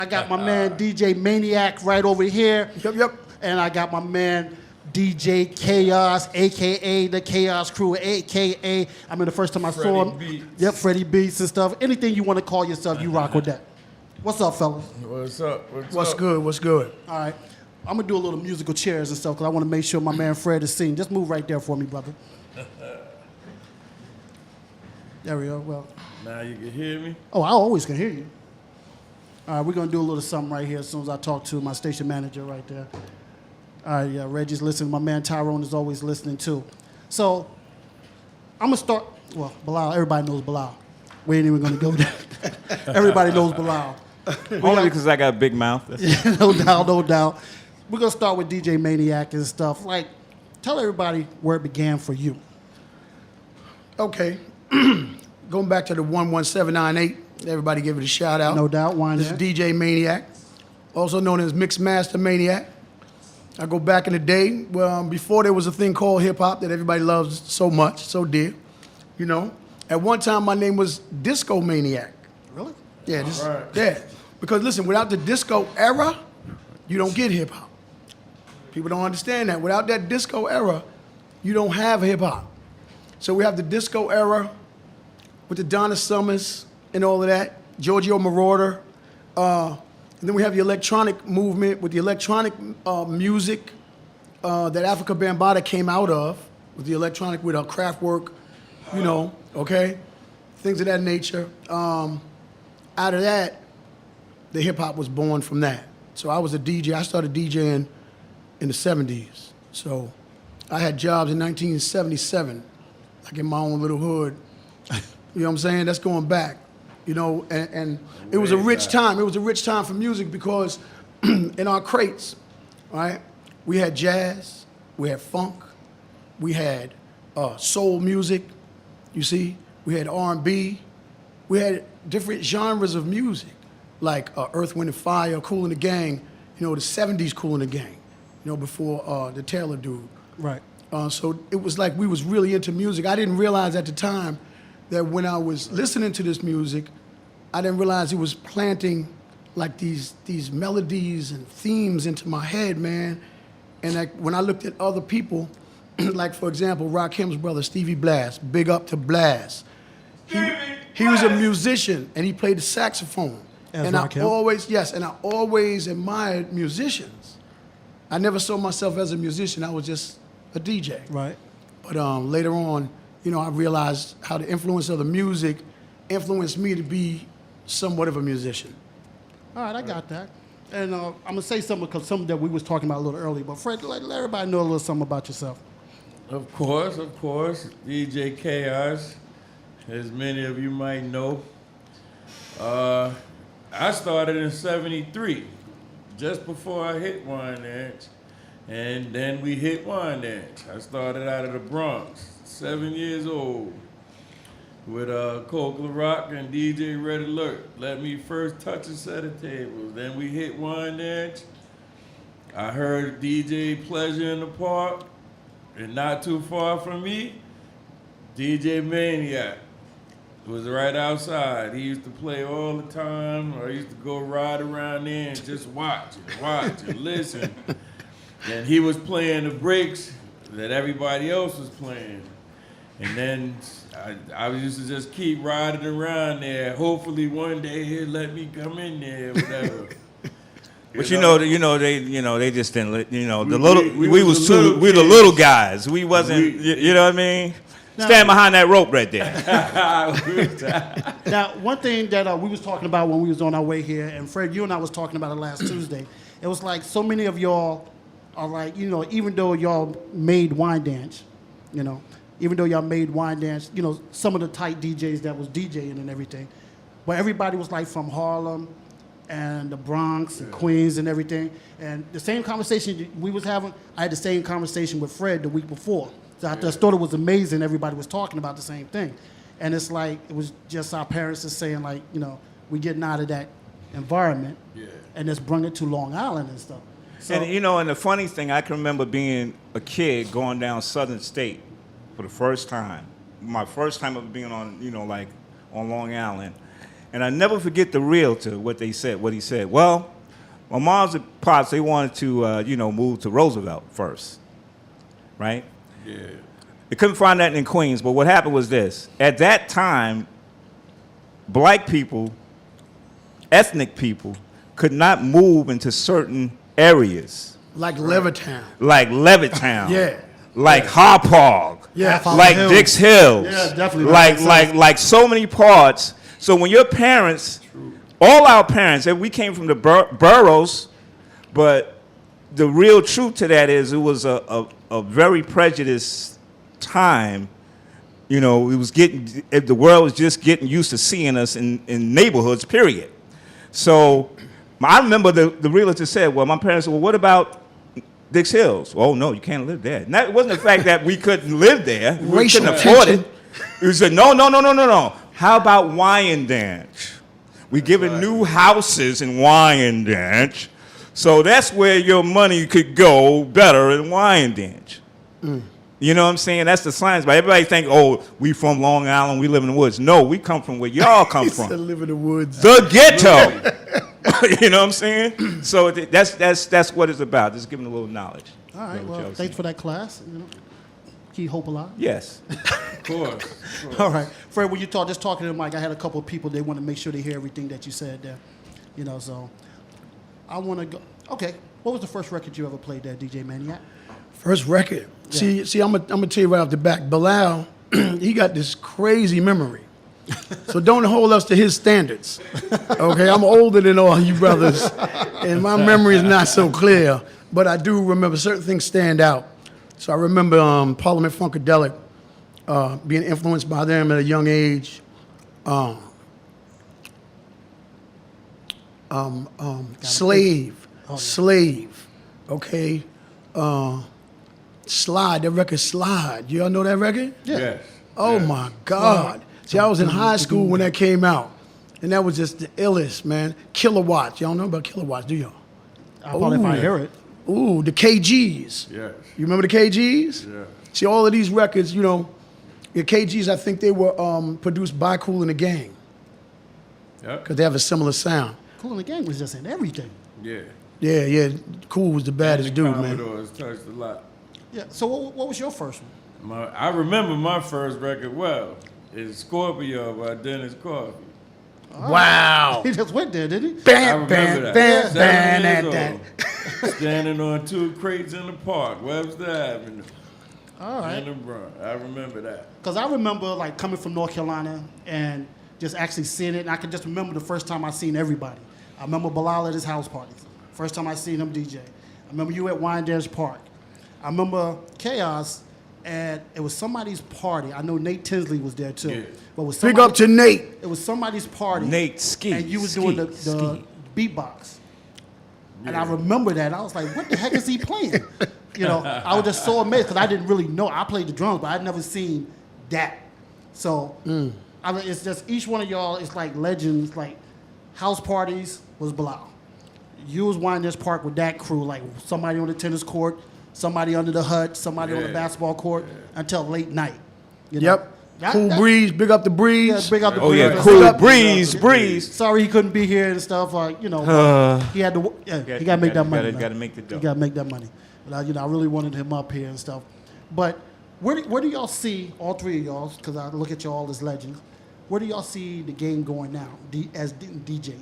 I got my man DJ Maniack right over here. Yep. And I got my man DJ Kaos, a.k.a. the Chaos Crew, a.k.a. I mean, the first time I saw him. Beats. Yep, Freddie Beats and stuff. Anything you want to call yourself, you rock with that. What's up, fellas? What's up? What's good? What's good? All right. I'm going to do a little musical chairs and stuff because I want to make sure my man Fred is seen. Just move right there for me, brother. There we go. Well. Now you can hear me? Oh, I always can hear you. All right, we're going to do a little something right here as soon as I talk to my station manager right there. All right, yeah, Reggie's listening. My man Tyrone is always listening too. So, I'm going to start. Well, Belal, everybody knows Belal. We ain't even going to go there. Everybody knows Belal. Only because I got a big mouth. No doubt, no doubt. We're going to start with DJ Maniack and stuff. Like, tell everybody where it began for you. Okay. Going back to the 11798, everybody give it a shout out. No doubt, why This is not? DJ Maniack, also known as Mixed Master Maniac. I go back in the day, well, before there was a thing called hip hop that everybody loves so much, so dear, you know. At one time, my name was Disco Maniac. Really? Yeah, Right. yeah. Because listen, without the disco era, you don't get hip hop. People don't understand that. Without that disco era, you don't have hip hop. So we have the disco era with the Donna Summers and all of that, Giorgio Moroder. And then we have the electronic movement with the electronic music that Africa Bambaataa came out of, with the electronic, with Kraftwerk, you know, okay? Things of that nature. Out of that, the hip hop was born from that. So I was a DJ. I started DJing in the 70s. So I had jobs in 1977, like in my own little hood. You know what I'm saying? That's going back. You know, and it was a rich time. It was a rich time for music because in our crates, right, we had jazz, we had funk, we had soul music, you see, we had R&B, we had different genres of music, like Earth, Wind and Fire, Kool and the Gang, you know, the 70s Kool and the Gang, you know, before the Taylor dude. Right. So it was like we was really into music. I didn't realize at the time that when I was listening to this music, I didn't realize it was planting like these melodies and themes into my head, man. And like when I looked at other people, like for example, Rakim's brother, Stevie Blast, big up to Blast. He was a musician and he played the saxophone. As and Rakim? I always admired musicians. I never saw myself as a musician, I was just a DJ. Right. But later on, you know, I realized how the influence of the music influenced me to be somewhat of a musician. All right, I got that. And I'm going to say something because something that we was talking about a little earlier. But Fred, let everybody know a little something about yourself. Of course. DJ Chaos, as many of you might know. I started in '73, just before I hit Wyandanch. And then we hit Wyandanch. I started out of the Bronx, 7 years old, with Coke Rock and DJ Red Alert. Let me first touch a set of tables. Then we hit Wyandanch. I heard DJ Pleasure in the Park, and not too far from me, DJ Maniac was right outside. He used to play all the time. I used to go ride around there and just watch and listen. And he was playing the breaks that everybody else was playing. And then I used to just keep riding around there. Hopefully one day he'll let me come in there, whatever. But they just didn't. We we the little guys. We wasn't. You know what I mean? Stand behind that rope right there. Now, one thing that we was talking about when we was on our way here, and Fred, you and I was talking about it last Tuesday. It was like so many of y'all are like, you know, even though y'all made Wyandanch, you know, even though y'all made Wyandanch, you know, some of the tight DJs that was DJing and everything, but everybody was like from Harlem and the Bronx and Queens and everything. And the same conversation we was having, I had the same conversation with Fred the week before. So I just thought it was amazing everybody was talking about the same thing. And it's like, it was just our parents just saying like, you know, we getting out of that environment and just bring it to Long Island and stuff. So, And and the funny thing, I can remember being a kid going down Southern State for the first time. My first time of being on, like on Long Island. And I never forget the realtor, what he said. Well, my mom's and pops, they wanted to, move to Roosevelt first, right? Yeah. They couldn't find that in Queens, but what happened was this. At that time, black people, ethnic people, could not move into certain areas. Like Levittown. Like Levittown. Yeah. Like Hauppauge. Yeah. Like Hills. Dix Hills. Yeah, definitely. Like so many parts. So when your parents, all our parents, and we came from the boroughs, but the real truth to that is it was a very prejudiced time. You know, the world was just getting used to seeing us in neighborhoods, period. So I remember the realtor said, well, my parents said, well, what about Dix Hills? Oh, no, you can't live there. And that wasn't the fact that we couldn't live there. We Racial couldn't afford tension. it. He said, no. How about Wyandanch? We giving new houses in Wyandanch. So that's where your money could go better in Wyandanch. You know what I'm saying? That's the science. But everybody think, oh, we from Long Island, we live in the woods. No, we come from where y'all come He from. said live in the woods. The ghetto. You know what I'm saying? So that's what it's about. Just giving a little knowledge. All right. Know what Well, y'all thanks saying. for that class. You know, keep hope alive. Yes. Of course. All right, Fred. When you just talking to the mic, I had a couple of people. They want to make sure they hear everything that you said there. You know, so I want to go. Okay. What was the first record you ever played there, DJ Maniac? First record. Yeah. See, I'm gonna tell you right off the back. Belal, he got this crazy memory. So don't hold us to his standards. Okay, I'm older than all you brothers, and my memory is not so clear. But I do remember certain things stand out. So I remember Parliament Funkadelic, being influenced by them at a young age. Slave, Oh, yeah. Slave, okay. Slide, that record Slide. Y'all know that record? Yeah. Yes. Oh yes. my God. See, I was in high school when that came out. And that was just the illest, man. Kilowatts. Y'all know about kilowatts, do y'all? I probably if I Ooh. hear it. Ooh, the KGs. Yes. You remember the KGs? Yeah. See, all of these records, you know, the KGs, I think they were produced by Kool and the Gang Yep. because they have a similar sound. Cool in the Gang was just in everything. Yeah. Yeah. Kool was the baddest And the dude, man. Commodores touched a lot. Yeah. So what was your first one? I remember my first record well. It's Scorpio by Dennis Coffey. Wow. He just went there, did he? I Bam, remember bam, that. bam, 7 bam, years old. Standing on 2 crates in the park, Webster Avenue. All right. In the Bronx. I remember that. Because I remember like coming from North Carolina and just actually seeing it. And I can just remember the first time I seen everybody. I remember Belal at his house parties. First time I seen him DJ. I remember you at Wyandanch Park. I remember Kaos and it was somebody's party. I know Nate Tinsley was there too. Yeah. But it was Big up to Nate. it was somebody's party. Nate Ski. And you was doing the beatbox. And I remember that. I was like, what the heck is he playing? You know, I was just so amazed because I didn't really know. I played the drums, but I'd never seen that. So I mean, it's just each one of y'all is like legends. Like house parties was Belal. You was Wyandanch Park with that crew, like somebody on the tennis court, somebody under the hut, somebody on the Yeah. basketball court until late night. You know? Yep. That- Cool that- Breeze, big up the Yeah, Breeze. big up the Oh Breeze. yeah, Big cool up- breeze. Sorry he couldn't be here and stuff. Like, you know, but he had to. Yeah, he got to make that money. Got to make the dough. He got to make that money. But I really wanted him up here and stuff. But where do y'all see all three of y'all? Because I look at y'all as legends. Where do y'all see the game going now as DJing?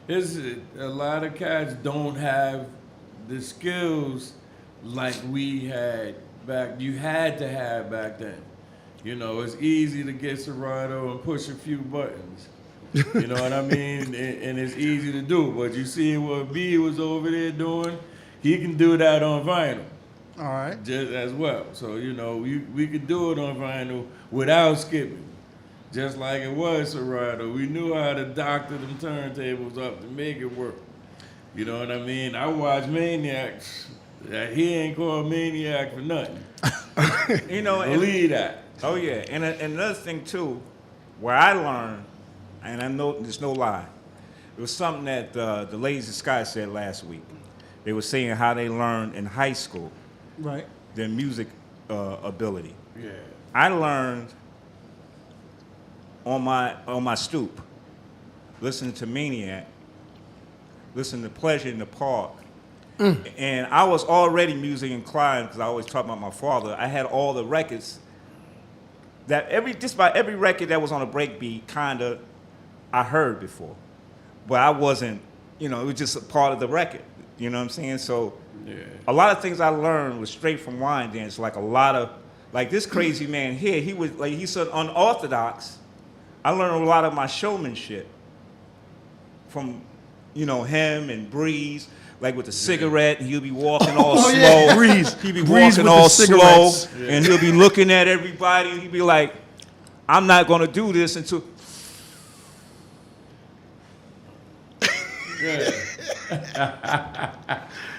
It's a lot of cats don't have the skills like we had back. You had to have back then. You know, it's easy to get Serato and push a few buttons. You know what I mean? And it's easy to do. But you see what B was over there doing? He can do that on vinyl All right. just as well. So, you know, we could do it on vinyl without skipping. Just like it was Serato. We knew how to doctor them turntables up to make it work. You know what I mean? I watch Maniacs. He ain't called Maniac for nothing. You know, and, Believe that. oh yeah, and another thing too, where I learned, and I know there's no lie, it was something that the ladies of Sky said last week. They were saying how they learned in high school Right. their music ability. Yeah. I learned on my stoop, listening to Maniac, listening to Pleasure in the Park. And I was already music inclined because I always talk about my father. I had all the records that just about every record that was on a breakbeat kinda I heard before. But I wasn't, it was just a part of the record. You know what I'm saying? So a lot of things I learned was straight from wine dance. Like this crazy man here, he's so unorthodox. I learned a lot of my showmanship from, him and Breeze. Like with the cigarette, and he'll be walking all slow. Yeah. Breeze. He'll be Breeze walking with all the slow, cigarettes. and he'll be looking at everybody, and he'll be like, I'm not going to do this until...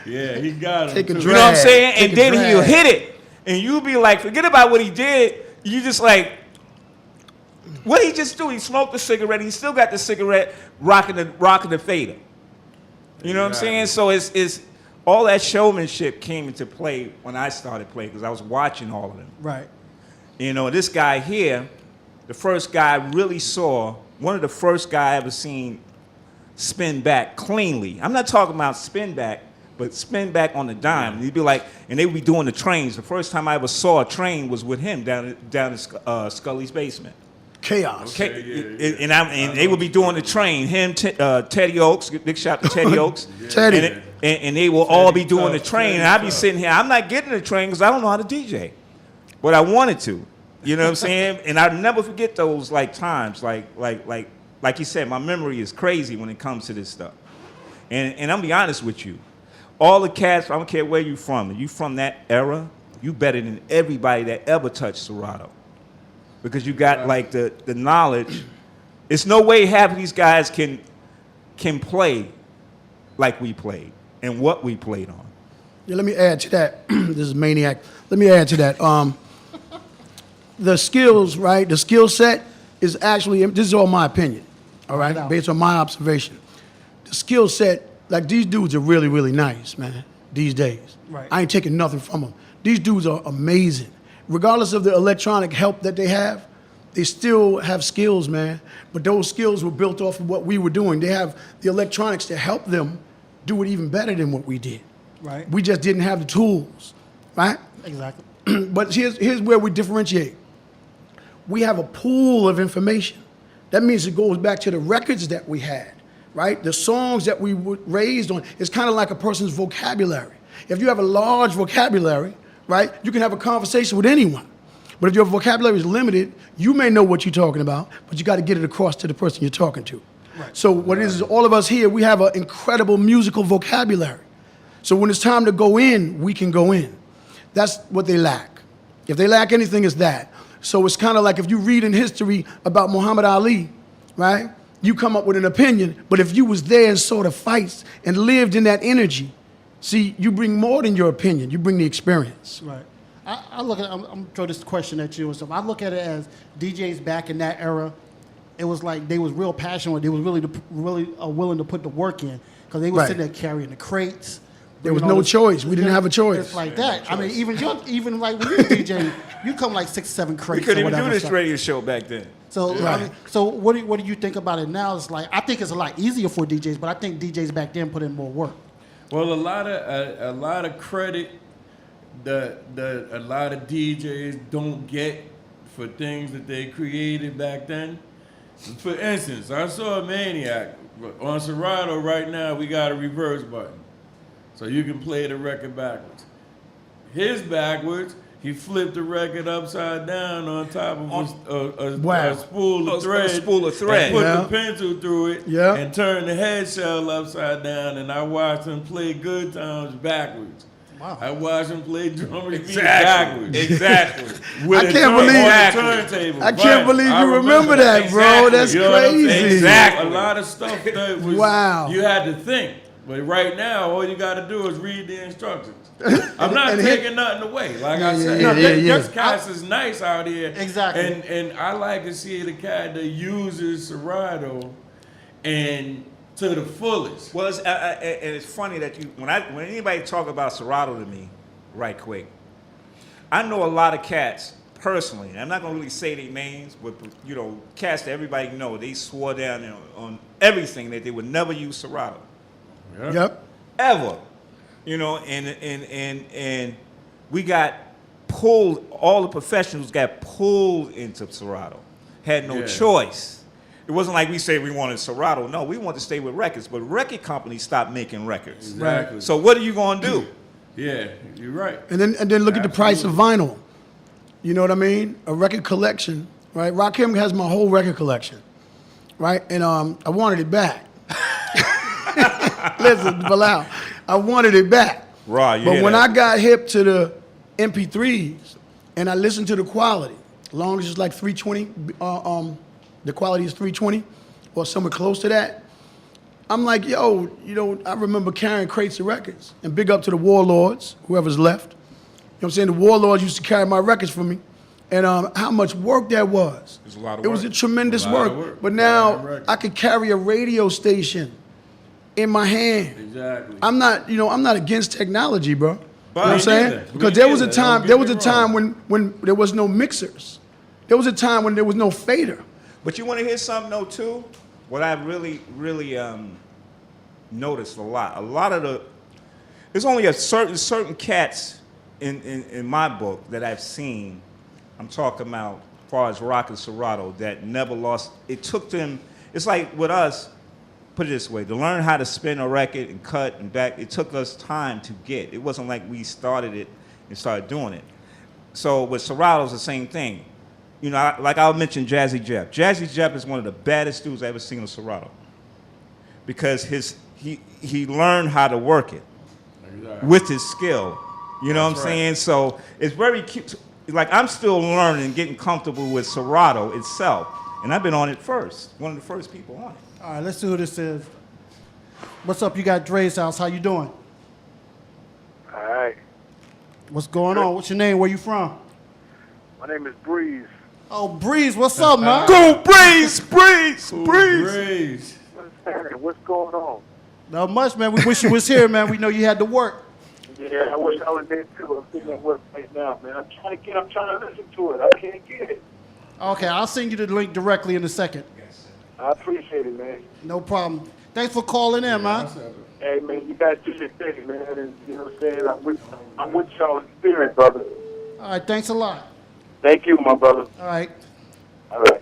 Yeah, he got him. Take a too. You know what I'm saying? Take And a then drag. he'll hit it, and you'll be like, forget about what he did. You just like, what he just do? He smoked the cigarette. He still got the cigarette rocking the fader. You know what I'm saying? So it's all that showmanship came into play when I started playing because I was watching all of them. Right. This guy here, the first guy I really saw, one of the first guy I ever seen spin back cleanly. I'm not talking about spin back, but spin back on the dime. He'd be like, and they would be doing the trains. The first time I ever saw a train was with him down in Scully's basement. Chaos. Okay, and they would be doing the train. Him, Teddy Oaks, big shout to Teddy Oaks. Teddy. And they will all be doing the train. And I'd be sitting here. I'm not getting the train because I don't know how to DJ, but I wanted to. You know what I'm saying? And I'll never forget those times. Like you said, my memory is crazy when it comes to this stuff. And I'm be honest with you, all the cats. I don't care where you from. If you from that era, you better than everybody that ever touched Serato. Because you got the knowledge. It's no way half of these guys can play like we played and what we played on. Yeah, let me add to that. This is Maniac. Let me add to that. The skills, right? The skill set is actually, this is all my opinion, all right? Right. Based on my observation. The skill set, like these dudes are really, really nice, man, these days. Right. I ain't taking nothing from them. These dudes are amazing. Regardless of the electronic help that they still have skills, man. But those skills were built off of what we were doing. They have the electronics to help them do it even better than what we did. Right. We just didn't have the tools, right? Exactly. But here's where we differentiate. We have a pool of information. That means it goes back to the records that we had, right? The songs that we were raised on. It's kind of like a person's vocabulary. If you have a large vocabulary, right, you can have a conversation with anyone. But if your vocabulary is limited, you may know what you're talking about, but you got to get it across to the person you're talking to. Right. So what it is all of us here, we have an incredible musical vocabulary. So when it's time to go in, we can go in. That's what they lack. If they lack anything, it's that. So it's kind of like if you read in history about Muhammad Ali, right? You come up with an opinion, but if you was there and saw the fights and lived in that energy, see, you bring more than your opinion. You bring the experience. Right. I look at I'm gonna throw this question at you and stuff. I look at it as DJs back in that era. It was like they was real passionate. They was really willing to put the work in because they was Right. sitting there carrying the crates. There was bringing all no this- choice. We didn't have a choice. It's like that. I mean, even like when you DJ, you come like 6, 7 crates. We couldn't or even whatever do this stuff. radio show back then. So, Right. I mean, so what do you think about it now? It's like I think it's a lot easier for DJs, but I think DJs back then put in more work. Well, a lot of credit that a lot of DJs don't get for things that they created back then. For instance, I saw a Maniac on Serato. Right now, we got a reverse button, so you can play the record backwards. His backwards, he flipped the record upside down on top of a Wow. spool A of thread. spool of thread. And put Yeah. the pencil through it. Yeah. And turned the head shell upside down. And I watched him play Good Times backwards. Wow. I watched him play Drummers Beat Exactly. backwards. Exactly. With I a can't turn- believe- on the Exactly. turntable. I can't believe you remember that, bro. Exactly. That's You know what I'm saying? crazy. Exactly. A lot of stuff that was Wow. you had to think. But right now, all you got to do is read the instructions. I'm not And hit- taking nothing away. Like Yeah, I said, yeah, yeah. this cast is nice out here. Exactly. And I like to see the cat that uses Serato and to the fullest. Well, and it's funny that when anybody talk about Serato to me, right quick, I know a lot of cats personally, and I'm not gonna really say their names, but you know, cats that everybody know, they swore down on everything that they would never use Serato, Yep. ever. You know, and we got pulled. All the professionals got pulled into Serato. Had no choice. It wasn't like we said we wanted Serato. No, we wanted to stay with records, but record companies stopped making records. Exactly. So what are you gonna do? Yeah, you're right. And then look at the price of vinyl. You know what I mean? A record collection, right? Rakim has my whole record collection, right? And I wanted it back. Listen, Belal, I wanted it back. Right. But when I got hip to the MP3s and I listened to the quality, as long as it's like 320, the quality is 320 or somewhere close to that, I'm like, yo, you know, I remember carrying crates of records. And big up to the Warlords, whoever's left. You know what I'm saying? The Warlords used to carry my records for me. And how much work that was. It was a lot of It was work. a tremendous A lot of work. work. But Yeah, now record. I could carry a radio station in my hand. Exactly. I'm not against technology, bro. But you know what I'm me saying? neither. Me Because there was a neither. time, Don't there get was a me time wrong. when there was no mixers. There was a time when there was no fader. But you want to hear something though too? What I really noticed a lot of the, there's only a certain cats in my book that I've seen. I'm talking about as far as rock and Serato that never lost. It took them. It's like with us. Put it this way: to learn how to spin a record and cut and back, it took us time to get. It wasn't like we started it and started doing it. So with Serato's the same thing. You know, like I'll mention Jazzy Jeff. Jazzy Jeff is one of the baddest dudes I ever seen on Serato because he learned how to work it with his skill. You know what I'm saying? So it's very cute. Like I'm still learning and getting comfortable with Serato itself, and I've been on it first. One of the first people on it. All right, let's see who this is. What's up? You got Dre's house. How you doing? All right. What's going on? What's your name? Where you from? My name is Breeze. Oh, Breeze. What's up, man? Go Breeze, Breeze, Ooh, Breeze. Breeze. What's going on? Not much, man. We wish you was here, man. We know you had to work. Yeah, I wish I was there too. I'm sitting at work right now, man. I'm trying to listen to it. I can't get it. Okay, I'll send you the link directly in a second. I appreciate it, man. No problem. Thanks for calling in, man. Hey, man, you guys do your thing, man. And you know what I'm saying? I'm with y'all in spirit, brother. All right, thanks a lot. Thank you, my brother. All right. All right.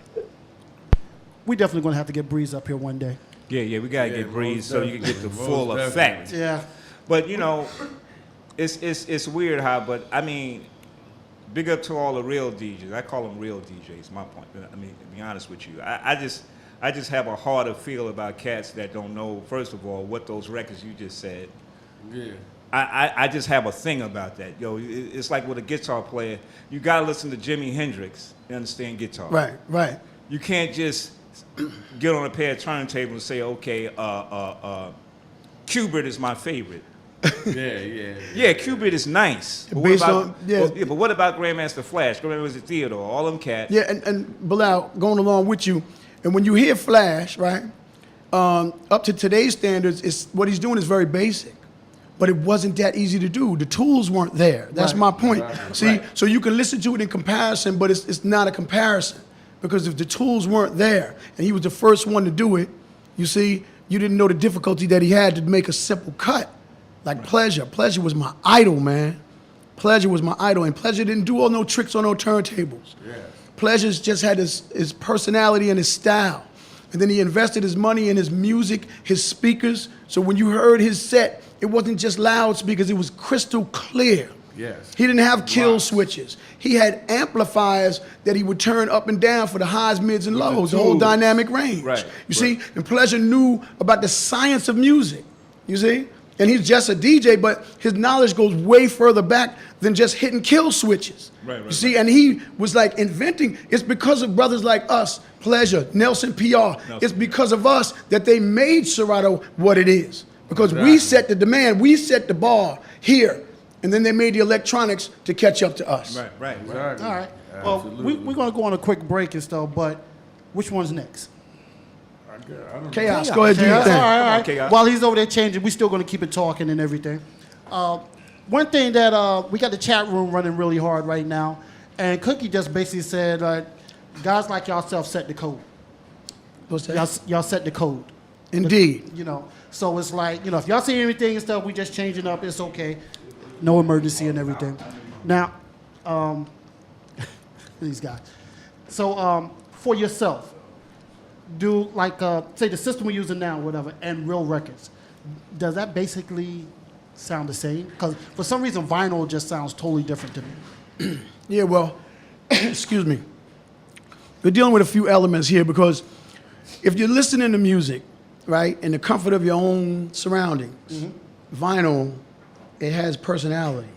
We definitely going to have to get Breeze up here one day. Yeah, we gotta get most Breeze so you can get the definitely, full most effect. Yeah. But you know, it's weird how. But I mean, big up to all the real DJs. I call them real DJs. My point. I mean, to be honest with you, I just have a harder feel about cats that don't know. First of all, what those records you just said. Yeah. I just have a thing about that. Yo, it's like with a guitar player. You gotta listen to Jimi Hendrix to understand guitar. Right. You can't just get on a pair of turntables and say, okay, Qbert is my favorite. Yeah. Yeah, Qbert is nice. But Based what about, on- yeah. but what about Grandmaster Flash, Grandmaster Theodore, all them cats? Yeah, and Belal, going along with you, and when you hear Flash, right, up to today's standards, what he's doing is very basic. But it wasn't that easy to do. The tools weren't there. That's my point. See, so you can listen to it in comparison, but it's not a comparison. Because if the tools weren't there, and he was the first one to do it, you see, you didn't know the difficulty that he had to make a simple cut. Like Pleasure. Pleasure was my idol, man. Pleasure was my idol. And Pleasure didn't do all no tricks on no turntables. Yeah. Pleasure just had his personality and his style. And then he invested his money in his music, his speakers. So when you heard his set, it wasn't just loudspeakers, it was crystal clear. Yes. He didn't have kill switches. He had amplifiers that he would turn up and down for the highs, mids, and lows, the whole tools. dynamic range. Right, You see? And Pleasure knew about the science of music, you see? And he's just a DJ, but his knowledge goes way further back than just hitting kill switches. Right, You see? And he was like inventing. It's because of brothers like us, Pleasure, Nelson PR. It's because of us that they made Serato what it is. Because we set the demand, we set the bar here. And then they made the electronics to catch up to us. Right. Exactly. All right. Well, Absolutely. we're going to go on a quick break and stuff, but which one's next? I don't know. Chaos, go ahead, do your Chaos? thing. All right. on, Chaos. While he's over there changing, we're still going to keep it talking and everything. One thing that we got the chat room running really hard right now, And Cookie just basically said, guys like yourself set the code. What's that? Y'all set the code. Indeed. You know, so it's like, you know, if y'all see anything and stuff, we just changing up, it's okay. No emergency and everything. Now, these guys. So for yourself, do like, say the system we're using now, whatever, and real records, does that basically sound the same? Because for some reason, vinyl just sounds totally different to me. Yeah, well, excuse me. We're dealing with a few elements here because if you're listening to music, right, in the comfort of your own surroundings, vinyl, it has personality.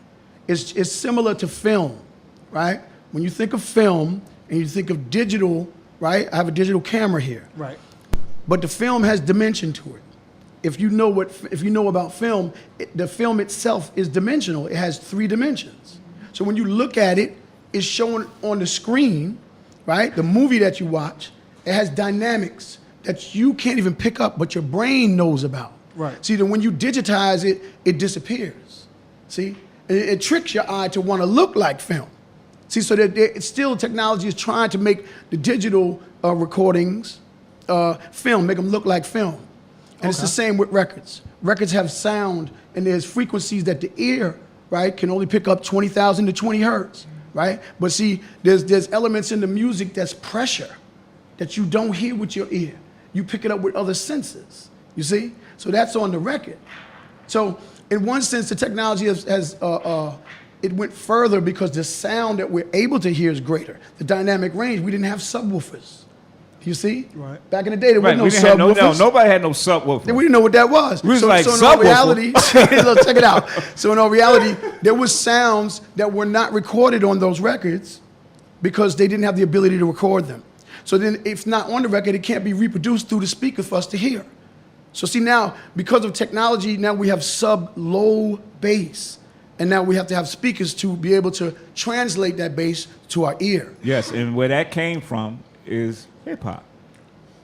It's similar to film, right? When you think of film and you think of digital, right? I have a digital camera here. Right. But the film has dimension to it. If you know about film, the film itself is dimensional. It has 3 dimensions. So when you look at it, it's shown on the screen, right? The movie that you watch, it has dynamics that you can't even pick up, but your brain knows about. Right. See, then when you digitize it, it disappears. See, it tricks your eye to want to look like film. See, so that it's still technology is trying to make the digital recordings film, make them look like film. And it's the same with records. Records have sound, and there's frequencies that the ear, right, can only pick up 20,000 to 20 hertz, right? But see, there's elements in the music that's pressure that you don't hear with your ear. You pick it up with other senses, you see? So that's on the record. So in one sense, the technology it went further because the sound that we're able to hear is greater. The dynamic range, we didn't have subwoofers. You see? Right. Back in the day, there Right, wasn't we no didn't have subwoofers. nobody had no subwoofer. We didn't know what that was. We was so, like, so in subwoofer. all reality, look, check it out. So in all reality, there was sounds that were not recorded on those records because they didn't have the ability to record them. So then if not on the record, it can't be reproduced through the speaker for us to hear. So see now, because of technology, now we have sub-low bass. And now we have to have speakers to be able to translate that bass to our ear. Yes, and where that came from is hip-hop.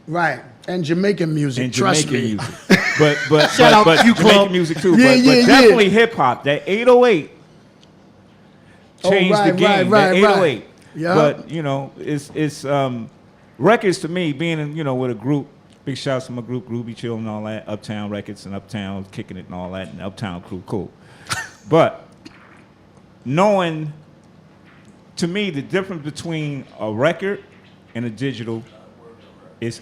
Right. And Jamaican music, And trust Jamaican me. music. But Shout out but Q Club. Jamaican music too. Yeah, but yeah, definitely yeah. hip-hop. That 808 changed right, the game. right, That 808. Yeah. But, you know, it's records to me, being in, you know, with a group, big shouts to my group, Groovy Chill and all that, Uptown Records and Uptown Kicking It and all that, and Uptown Crew, cool. But knowing, to me, the difference between a record and a digital is,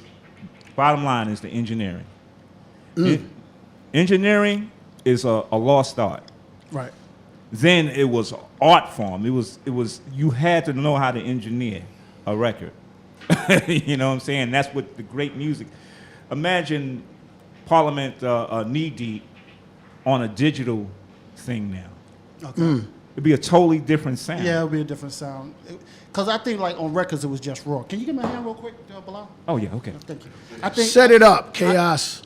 bottom line, is the engineering. Engineering is a lost art. Right. Then it was art form. It was you had to know how to engineer a record. You know what I'm saying? That's what the great music. Imagine Parliament knee deep on a digital thing now. Okay. It'd be a totally different sound. Yeah, it'll be a different sound. Because I think like on records it was just raw. Can you give me a hand real quick, Belal? Oh yeah. Okay. Thank you. I think Set it up, Chaos.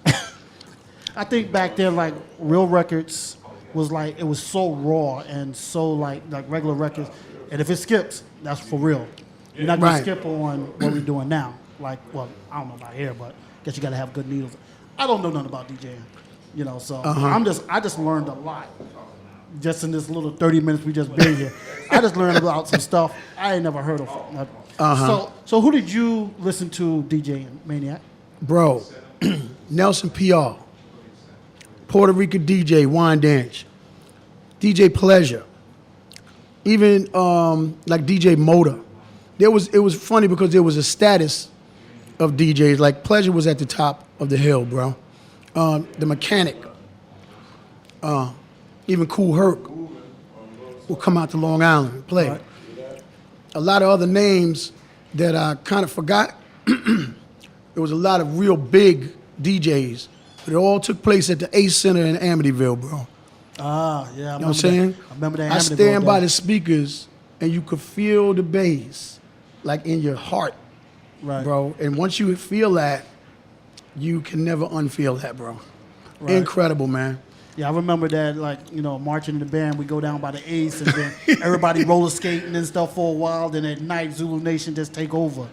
I think back then like real records was like it was so raw and so like regular records. And if it skips, that's for real. You're not gonna Right. skip on what we're doing now. Like, well, I don't know about here, but I guess you gotta have good needles. I don't know nothing about DJing, you know. So I just learned a lot. Just in this little 30 minutes we just been here, I just learned about some stuff I ain't never heard of. So who did you listen to DJ Maniac? Bro, Nelson PR, Puerto Rican DJ, Wine Dance, DJ Pleasure, even like DJ Motor. It was funny because there was a status of DJs. Like Pleasure was at the top of the hill, bro. The Mechanic, even Kool Herc will come out to Long Island and play. Right. A lot of other names that I kind of forgot. There was a lot of real big DJs, but it all took place at the Ace Center in Amityville, bro. Ah, yeah. You know what I'm saying? I remember that. I stand by the speakers, and you could feel the bass, like in your heart, right, bro. And once you feel that, you can never unfeel that, bro. Right. Incredible, man. Yeah, I remember that, like, you know, marching in the band, we go down by the Ace, and then everybody roller skating and stuff for a while. Then at night, Zulu Nation just take over.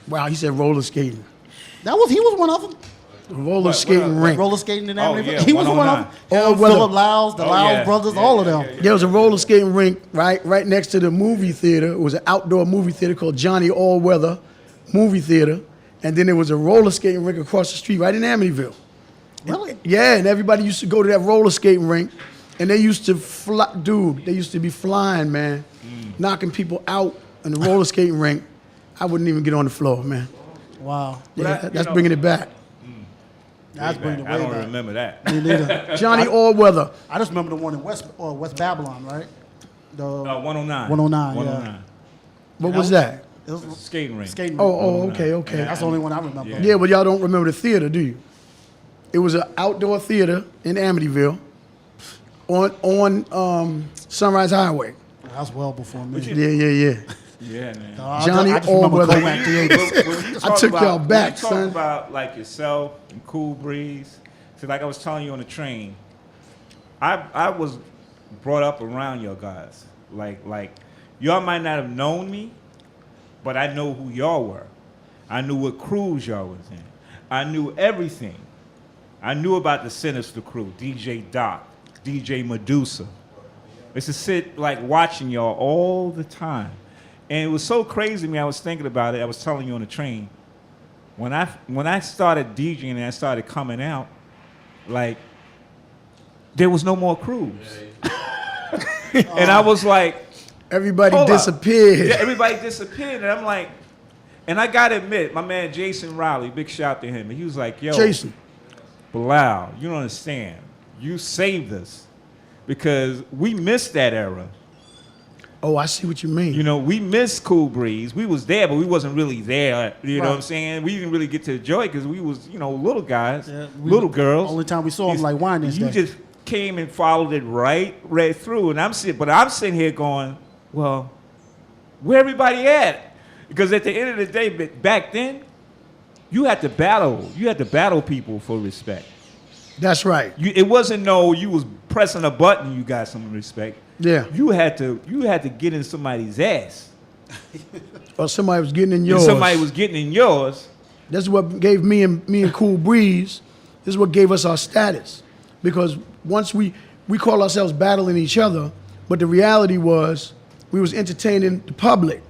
Wow, he said roller skating. He was one of them. Roller skating rink. Roller skating in Oh, Amityville. yeah, He was one of 109. them. All weather. Philip Lyles, the Lyles yeah. brothers, Yeah, all of yeah, them. yeah, yeah. There was a roller skating rink right next to the movie theater. It was an outdoor movie theater called Johnny Allweather Movie Theater. And then there was a roller skating rink across the street right in Amityville. Really? Yeah, and everybody used to go to that roller skating rink. And they used to fly, dude, they used to be flying, man. Knocking people out in the roller skating rink. I wouldn't even get on the floor, man. Wow. Yeah, that's bringing it back. That's bringing it I way don't back. remember that. Me neither. Johnny Allweather. I just remember the one in West Babylon, right? The 109. 109, yeah. 109. What was that? It was Skating rink. skating. Oh, rink. okay. That's the only one I remember. Yeah. Yeah, but y'all don't remember the theater, do you? It was an outdoor theater in Amityville on Sunrise Highway. That's well before me. Yeah. Yeah, man. Johnny I just remember Allweather. Comac Theaters. When you I talk took y'all about- back, when you talk son. about like yourself and Cool Breeze. So like I was telling you on the train, I was brought up around your guys. Like y'all might not have known me, but I know who y'all were. I knew what crews y'all was in. I knew everything. I knew about the Sinister Crew, DJ Doc, DJ Medusa. I used to sit like watching y'all all the time. And it was so crazy to me, I was thinking about it, I was telling you on the train. When I started DJing and I started coming out, like, there was no more crews. And I was like, Everybody hold up. disappeared. Yeah, everybody disappeared. And I'm like, and I gotta admit, my man Jason Riley, big shout to him. And he was like, yo, Jason. Belal, you don't understand. You saved us. Because we missed that era. Oh, I see what you mean. You know, we missed Cool Breeze. We was there, but we wasn't really there. You know Right. what I'm saying? We didn't really get to enjoy it because we was, little guys, Yeah, little girls. only time we saw 'em like Wine Dance You Day. just came and followed it right through. And I'm sitting here going, well, where everybody at? Because at the end of the day, back then, you had to battle. You had to battle people for respect. That's right. It wasn't you was pressing a button, you got some respect. Yeah. You had to get in somebody's ass. Or somebody was getting in If yours. somebody was getting in yours, That's what gave me and Cool Breeze. This is what gave us our status, because once we call ourselves battling each other, but the reality was we was entertaining the public.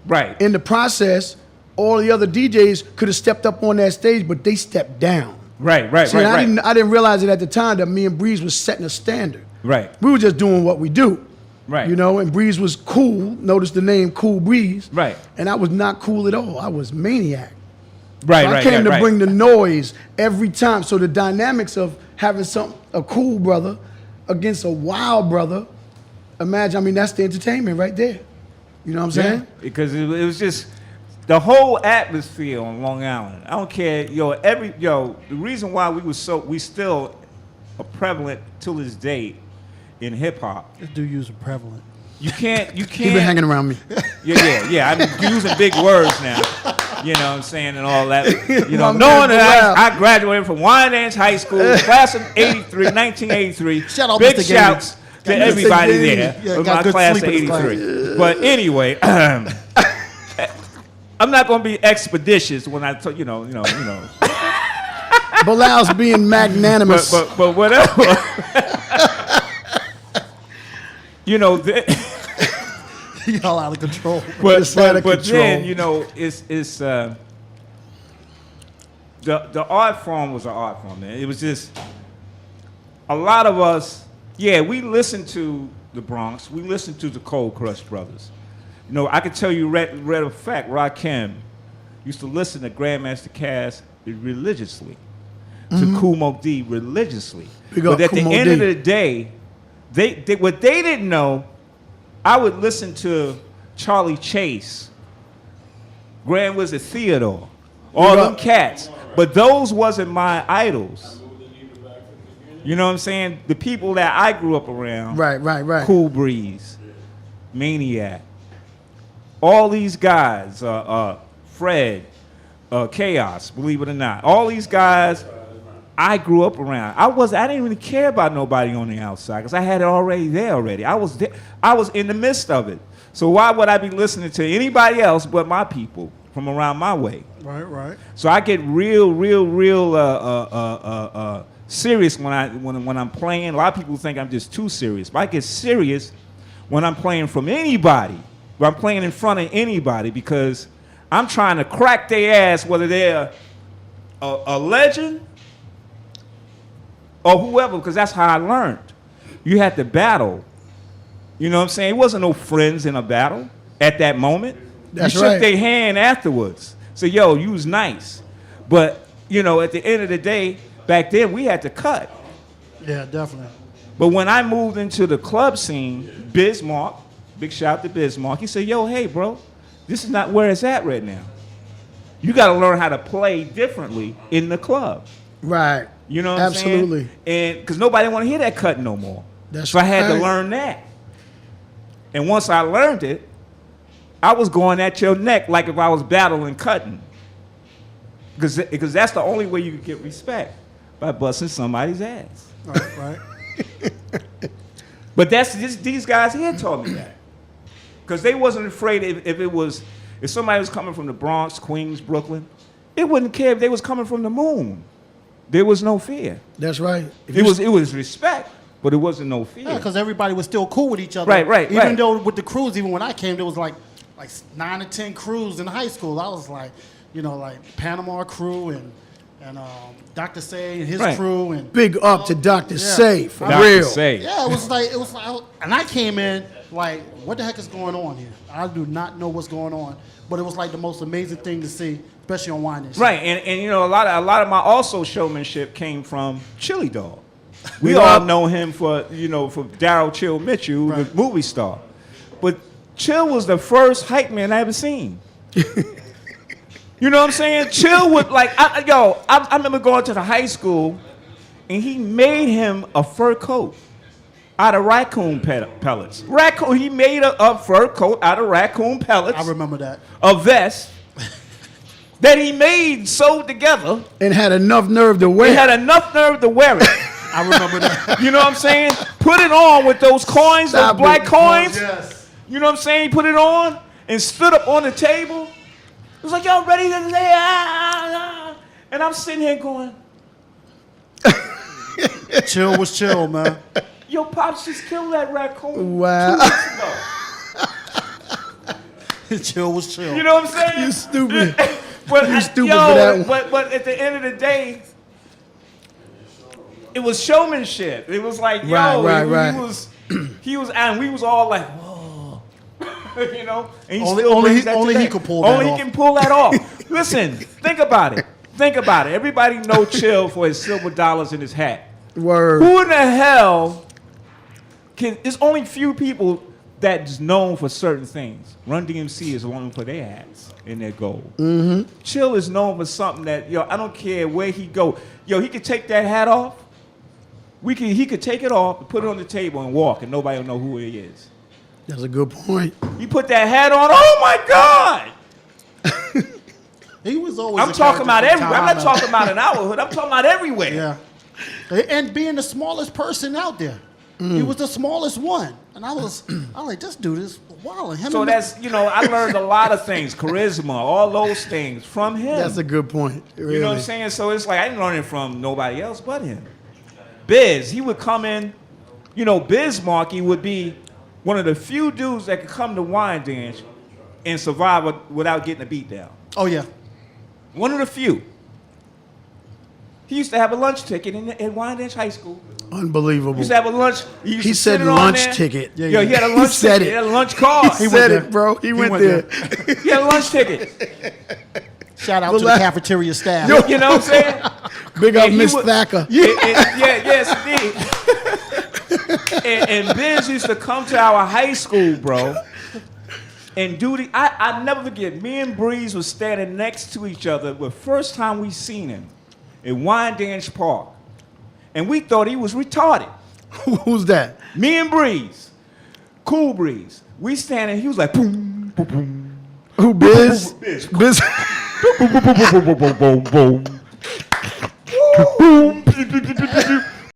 right? In the process, all the other DJs could have stepped up on that stage, but they stepped down. Right. See, I didn't realize it at the time that me and Breeze was setting a standard. Right. We were just doing what we do. Right. You know, and Breeze was cool. Notice the name Cool Breeze. Right. And I was not cool at all. I was Maniac. Right. So I came to bring the noise every time. So the dynamics of having a cool brother against a wild brother, imagine, that's the entertainment right there. You know what I'm saying? Because it was just the whole atmosphere on Long Island. I don't care, the reason why we still are prevalent till this day in hip hop. This dude using prevalent. You can't. He been hanging around me. Yeah. I'm using big words now. You know what I'm saying, and all that. You know, My knowing man that Belal. I graduated from Wyandanch High School, class of 1983. Shout out Big Mr. shouts to Got Mr. everybody Gady. there Yeah, with got my good class of sleep in his 83. But anyway, I'm not going to be expeditious when I talk, Bilal's being magnanimous. but whatever. Y'all out of control. It's out of but control. then, it's the art form was an art form, man. It was just a lot of us. Yeah, we listened to the Bronx. We listened to the Cold Crush Brothers. I could tell you, read of fact, Rakim used to listen to Grandmaster Cass religiously, to Kool Moe Dee religiously. Big up But at Kool the Moe end of Dee. the day, they what they didn't know, I would listen to Charlie Chase, Grand Wizard Theodore, all Big them up. cats. But those wasn't my idols. You know what I'm saying? The people that I grew up around. Right. Cool Breeze, Maniac, all these guys, Fred, Chaos, believe it or not, all these guys I grew up around. I didn't even care about nobody on the outside because I had it already there already. I was in the midst of it. So why would I be listening to anybody else but my people? from around my way. Right. So I get real serious when I'm playing. A lot of people think I'm just too serious, but I get serious when I'm playing from anybody. When I'm playing in front of anybody because I'm trying to crack their ass, whether they're a legend or whoever, because that's how I learned. You had to battle. You know what I'm saying? It wasn't no friends in a battle at that moment. That's you right. shook their hand afterwards. So, yo, you was nice. But, you know, at the end of the day, back then, we had to cut. Yeah, definitely. But when I moved into the club scene, Biz Markie, big shout out to Biz Markie, he said, yo, hey, bro, this is not where it's at right now. You got to learn how to play differently in the club. Right. You know what I'm saying? Absolutely. And because nobody want to hear that cut no more. That's so I had to right. learn that. And once I learned it, I was going at your neck like if I was battling cutting. Because that's the only way you can get respect, by busting somebody's ass. Right. But these guys here taught me that. Because they wasn't afraid if somebody was coming from the Bronx, Queens, Brooklyn, they wouldn't care if they was coming from the moon. There was no fear. That's right. It was respect, but it wasn't no fear. Yeah, because everybody was still cool with each other. Right. Even though with the crews, even when I came, there was like 9 or 10 crews in high school. I was like, like Panama crew and Dr. Say and his crew and Big up to Dr. Say, for Dr. real. Say. yeah, it was like, and I came in like, what the heck is going on here? I do not know what's going on, but it was like the most amazing thing to see, especially on Wine and Shit. Right, and you know, a lot of my also showmanship came from Chili Dog. We Big all up. know him for Daryl Chill Mitchell, the movie star. But Chill was the first hype man I ever seen. You know what I'm saying? Chill would I remember going to the high school, and he made him a fur coat out of raccoon pellets. He made a fur coat out of raccoon pellets. I remember that. A vest that he made sewed together. And had enough nerve to He wear. had enough nerve to wear it. I remember that. You know what I'm saying? Put it on with those coins, Stop those black it. coins. Yes. You know what I'm saying? He put it on and stood up on the table. It was like, y'all ready to lay out? And I'm sitting here going, Chill was chill, man. yo, Pops just killed that raccoon Wow. 2 weeks ago. Chill was chill. You know what I'm saying? You stupid. But, You stupid for that one. But at the end of the day, it was showmanship. It was like, Right. he was, and we was all like, whoa. You know? And he Only- still only brings he- that only today. he could pull that Only off. he can pull that off. Listen, think about it. Everybody know Chill for his silver dollars in his hat. Word. Who in the hell there's only few people that's known for certain things. Run DMC is known for their hats and their gold. Mm-hmm. Chill is known for something that, I don't care where he go. He could take that hat off. He could take it off, put it on the table and walk, and nobody will know who he is. That's a good point. He put that hat on, oh my God! He was always. I'm a talking about character everywhere. from I'm not time. talking about in our hood. I'm talking about everywhere. Yeah, and being the smallest person out there, he was the smallest one, and I was like, this dude is wild. So that's, I learned a lot of things, charisma, all those things from him. That's a good point. Really. You know what I'm saying? So it's like I didn't learn it from nobody else but him. Biz, he would come in, Biz Markie would be one of the few dudes that could come to Wine Dance and survive without getting a beat down. Oh yeah, One of the few. He used to have a lunch ticket at Wine Dance High School. Unbelievable. He used to have a lunch. He He said lunch ticket. Yeah, He had a lunch said ticket. it. He had a lunch card. He went said there. it, bro. He went went there. He had a lunch ticket. shout out to the Relax. cafeteria staff. You know what I'm saying? Big up And he Miss would- Thacker. Yes, indeed. and Biz used to come to our high school, bro, and do I never forget, me and Breeze was standing next to each other the first time we seen him in Wine Dance Park. And we thought he was retarded. Who's that? Me and Breeze, Cool Breeze. We standing, he was like, boom, boom, boom. Who, Biz? Biz. Biz. Boom, boom, boom, boom, boom, boom, boom.